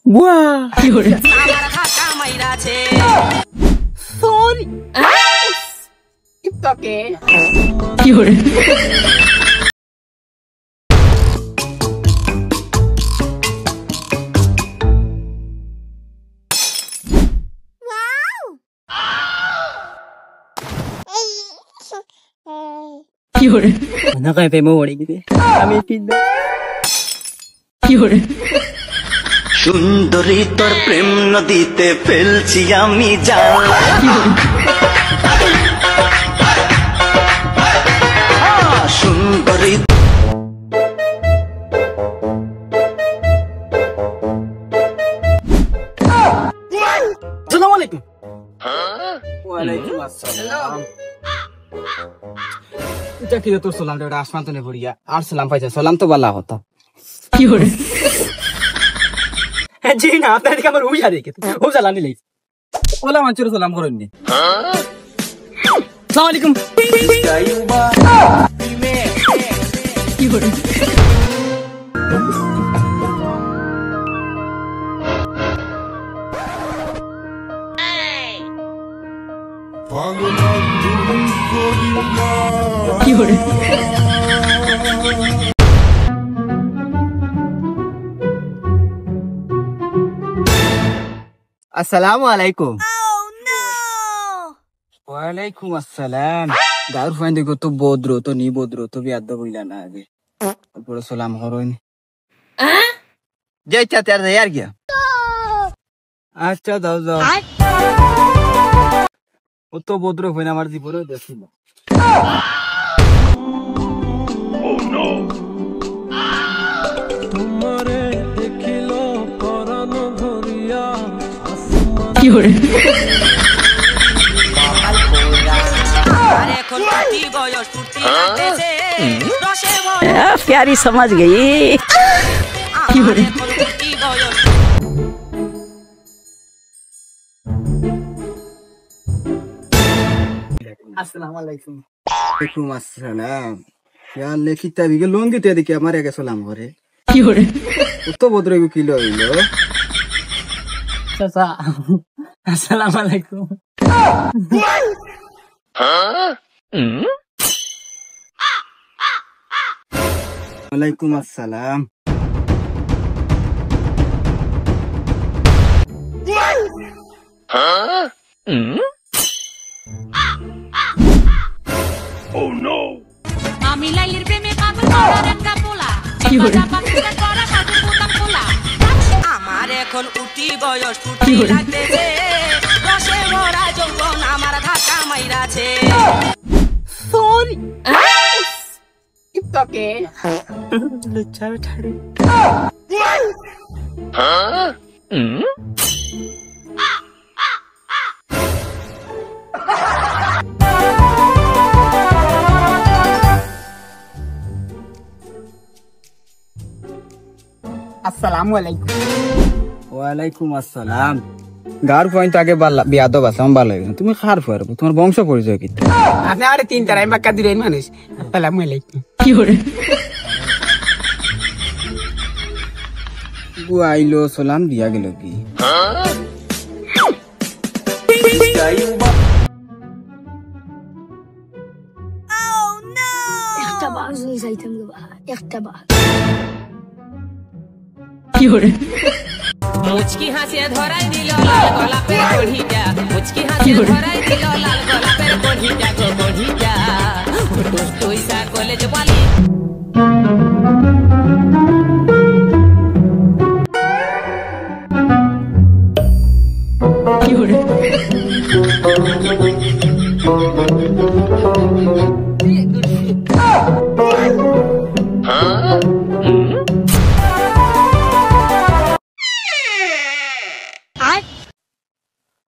Wow! Sorry. It's okay. না কই প্রেমে পড়ে গেছে আমি পিনবে সুন্দরী তোর প্রেম নদীতে ফেলছি আমি জাল সুন্দরী আসসালামু আলাইকুম ওয়া আলাইকুম আসসালাম এটা কি তোর সালাম রে আসমান তো নে পড়িয়া আর সালাম পাইছে সালাম তো বালা হতো কি হরে জি না আপনার দিকে আমার হুইয়া রেখে ও জ্বালানি লাইছে ওলা মানচুর সালাম করেননি আসসালামু আলাইকুম কি হরে কি হরে আসসালামু আলাইকুম ওয়ালাইকুম আসসালাম গাউর ফাইন দেখো তো বদ্র তো নি বদ্র তো বিয়াদ বইলা না আগে পুরো সালাম হরইনি জয় চাচা यार গিয়া আচ্ছা দাও দাও ও তো বদ্র হইনা আমার জীবনে দেখিল ও নো তোমারে দেখিলো পরাণ ধরিয়া কি হরে प्यारी समझ गई अस्सलाम वालेकुम वालेकुम अस्सलाम यार लेखी तभी के लोन के देखिए हमारे के सलाम करे की हो रे तो बोदरे को किलो हिलो चाचा अस्सलाम वालेकुम हां वालेकुम अस्सलाम हां Oh no! আমি লাইলির প্রেমে পাগল করার একটা পোলা বাবা পাখিটা করা সাথে পোতাম পোলা আমার এখন উঠি বয়স ফুটি লাগতেছে রসে ভরা যৌবন আমার ধাক্কা মাইরাছে Sorry. It's okay. লুচ্চা ঠাড়ি Huh? Assalamu alaikum. ওয়ালাইকুম আসসালাম গার পয়েন্ট আগে বিয়াদ বাসাম ভালো লাগে তুমি খার পারবো তোমার বংশ পরিচয় কি আপনি আরে তিন তারাই বাক্কা দিলেন মানুষ আসসালামু আলাইকুম কি হরে ও আইলো সালাম দিয়া গেল কি اختبار زي زيتم اختبار কি হরে মুচকি হাসিয়ে ধরাই দিল লাল গোলাপের কড়িটা মুচকি হাসিয়ে ধরাই দিল লাল গোলাপের কড়িটা গো কড়িটা টুস টুইসা কলেজ পালি কি হরে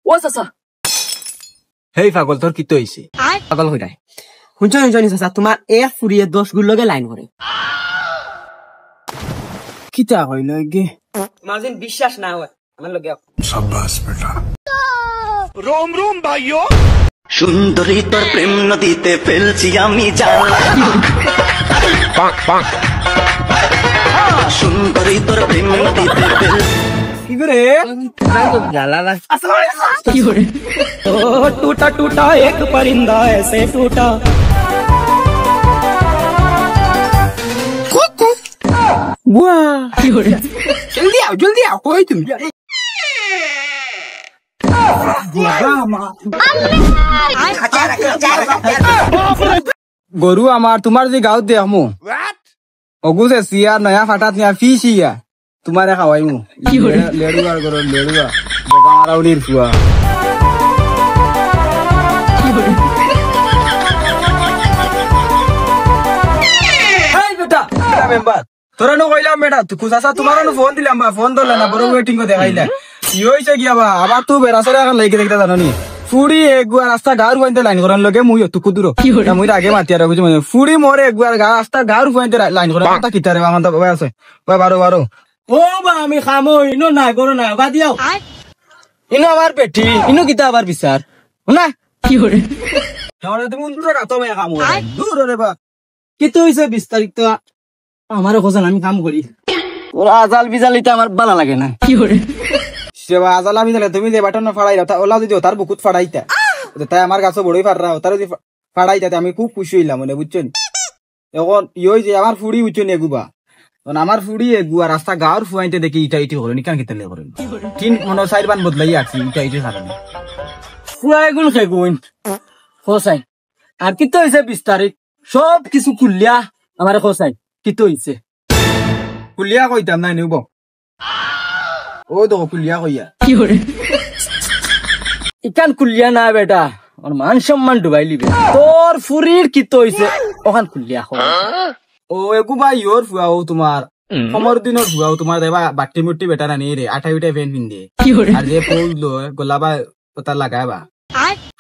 ও চাচা হেই পাগল তোর কি তো হইছে পাগল হই নাই শুনছো শুনছো চাচা তোমার এক ফুরিয়ে 10 গুণ লগে লাইন করে কিতা হইল গে মাঝে বিশ্বাস না হয় আমার লগে शाबाश बेटा रोम रोम भाइयों সুন্দরী তোর প্রেম নদীতে ফেলছি আমি জাল সুন্দরী তোর প্রেম নদীতে ফেল কি করে टूटा टूटा एक परिंदा ऐसे टूटा জলদি আও কই তুমি গরু আমার তোমার যে গাঁত দেখমু অগুছে সিয়া নয়া ফাটাত নিয়া ফিসিয়া তোমারে খাওয়াইমু লেড়ুয়ার গরু লেড়ুয়া বোকা মারাউলির ফুয়া মেম্বার তোরা নো কইলাম বেটা তুই কুসাসা তোমার ফোন দিলাম বা ফোন ধরলে না বড় ওয়েটিং করে দেখাইলে কি হইছে কি আবার তুই বেরাসরে এখন লাইকে দেখতে জানো নি ফুড়ি একবার রাস্তা গাঁর পয়েন্টে লাইন করার লগে মুই তুকু দূর মুই আগে মাতি আর বুঝি ফুড়ি মোরে একবার রাস্তা গাঁর পয়েন্টে লাইন করার কথা কিতারে এখন তো বাবা আছে বারো বারো ও বা আমি খামো ইনো না করো না বা দিও ইনো আমার পেটি ইনো কিতা আবার বিচার না কি করে তাহলে তুমি দূরে রাতো মে খামো দূর রে বা কি তো হইছে বিস্তারিত আমারও খোঁজান আমি কাম করি ওরা আজাল বিজালিতে আমার ভালো লাগে না কি করে সেবা আজাল আমি দিলে তুমি যে বাটন ফাড়াই ওলা যদি তার বুকুত ফাড়াইতা তাই আমার কাছে বড়ই ফাড়রা তার যদি ফাড়াইতা আমি খুব খুশি হইলাম মানে বুঝছেন এখন ইই যে আমার ফুড়ি বুঝছেন এগুবা আমার ফুড়ি এগুয়া রাস্তা গাঁর ফুয়াইতে দেখি ইটা ইটি করেন কেন কিতালে করেন তিন মনে 4 বান বদলাই আছি ইটা ইটি কারণে ফুয়াই গুণ খেগুন খোসাই আর কি তো হইছে বিস্তারিত সব কিছু খুললিয়া আমার খোসাই কি তো হইছে কুলিয়া কইতাম নাই নিব ও তো কুলিয়া কইয়া কি করে ইকান খুললিয়া না বেটা ওর মান সম্মান ডুবাই লিবে তোর ফুরির কি তো হইছে ওখান খুললিয়া ও এগুবা ইয়োর ফুয়া ও তোমার সমর দিনের ফুয়া তোমার দেবা বাটি মুটি বেটা না রে আঠা উঠে ফেন পিন্দে আর যে ফুল লো গোলাবা ওটা লাগাবা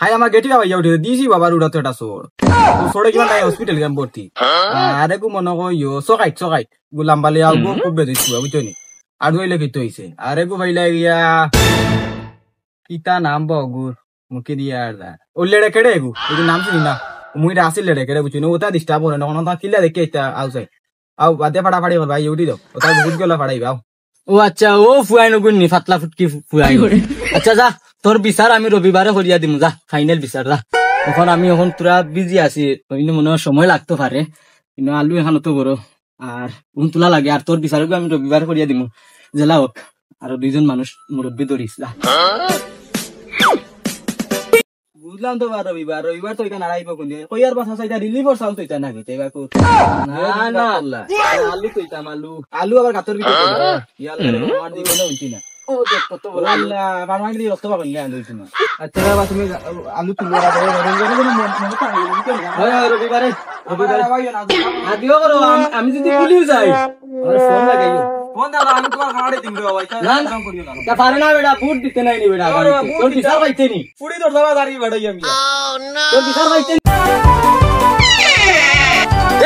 হাই আমার গেটি বাবা ইয়া উঠে দিছি বাবার উড়াতে এটা সোর সোরে কিমান নাই হসপিটাল গাম ভর্তি আরে গু মনে কইও সকাইট গুলাম বালে আলগো খুব বেদিস ফুয়া বুঝছনি আর হইলে কি তো হইছে আরে গু ভাইলা ইয়া ইতা নাম বগুর মুকে দিয়া আর ও লেড়ে কেড়ে গু এই নাম শুনি না মুই রাসি লেড়ে কেড়ে বুঝছনি ওটা ডিস্টার্ব হরে না কোনটা কিলা দেখে এটা আউসাই আও বাদে ফাড়াফাড়ি কর ভাই উঠি দাও ওটা বহুত গলা ফাড়াইবা ও আচ্ছা ও ফুয়াই নগুনি ফাতলা ফুটকি ফুয়াই আচ্ছা যা তোর বিচার আমি রবিবারে করিয়া দিম যা ফাইনাল বিচার যা এখন আমি এখন পুরা বিজি আছি মনে হয় সময় লাগতে পারে কিন্তু আলু এখানে তো বড় আর তুলা লাগে আর তোর বিচারকে আমি রবিবার করিয়া দিম জেলা হোক আর 2 জন মানুষ মুরব্বী ধরিস যা বুঝলাম তো রবিবার তো এখানে আড়াইব কোন দিয়ে কইয়ার বাসা চাইটা রিলিভর সাউন্ড হইতা নাকি তাইবা কো না আলু কইতাম আলু আবার কাতর ভিতর ইয়ালা আমার দিকে না হইছি না ও দেখ কত বড় আল্লাহ বারমাগলি রক্ত পাবেন না আলু তুমি আচ্ছা বাবা তুমি আলু তুলবা রবিবারে আদিও করো আমি যদি ভুলিও যাই আরে ফোন লাগাইও ফোন দাও আমি তোমার খাড়ে দিম রে বাবা কাম করিও না তা পারে না বেটা ফুট দিতে নাই নি বেটা তোর বিচার পাইতে নি পুরি তোর দাবা দাঁড়িয়ে বেড়াই আমি তোর বিচার পাইতে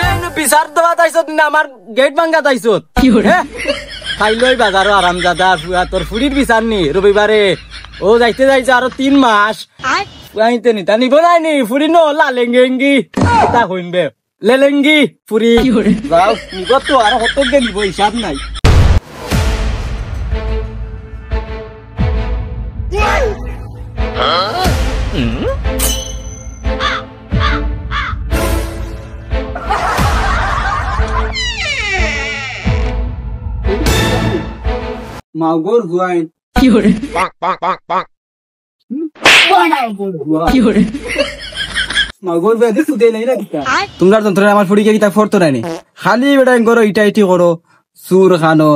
এই ন বিচার দেওয়া তাইছত না আমার গেট ভাঙা তাইছত কি হরে খাইলই বাজারও আরাম দাদা তোর ফুরির বিচার নি রবিবারে ও যাইতে যাইছে আরো 3 মাস আইতে নি তা নিব নাই নি ফুরি ন লালেঙ্গি তা হইবে লেলেঙ্গি ফুরি যাও নিব তো আর কত নিব হিসাব নাই মাগর গুয়াইন কি হরে মাগর বেদি ফুদে নাই না কিতা তোমরা যন্ত্র আমার ফুড়ি কে কিতা ফরতো নাই খালি বেটা করো ইটা ইটি করো সুর খানো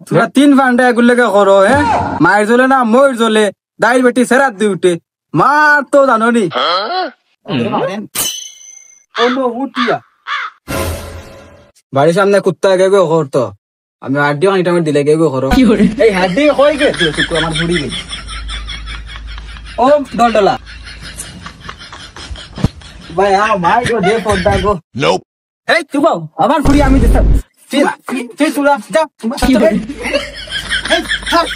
তোরা 3 ফান্ডা এগুলোকে করো হ্যাঁ মায়ের জ্বলে না ময়ের জ্বলে দাইর বেটি সেরাত দিয়ে উঠে মার তো জানো নি বাড়ির সামনে কুত্তা গেগো করতো আমি হাড্ডি অনেকটা দিলে গেগো করো এই হাড্ডি কই গে আমার ফুড়ি গে ও দলডলা ভাই ভাই গো দে ফোনটা গো এই তুই বাও আমার ফুড়ি আমি দিতাম তুই তুলা যা এই থাক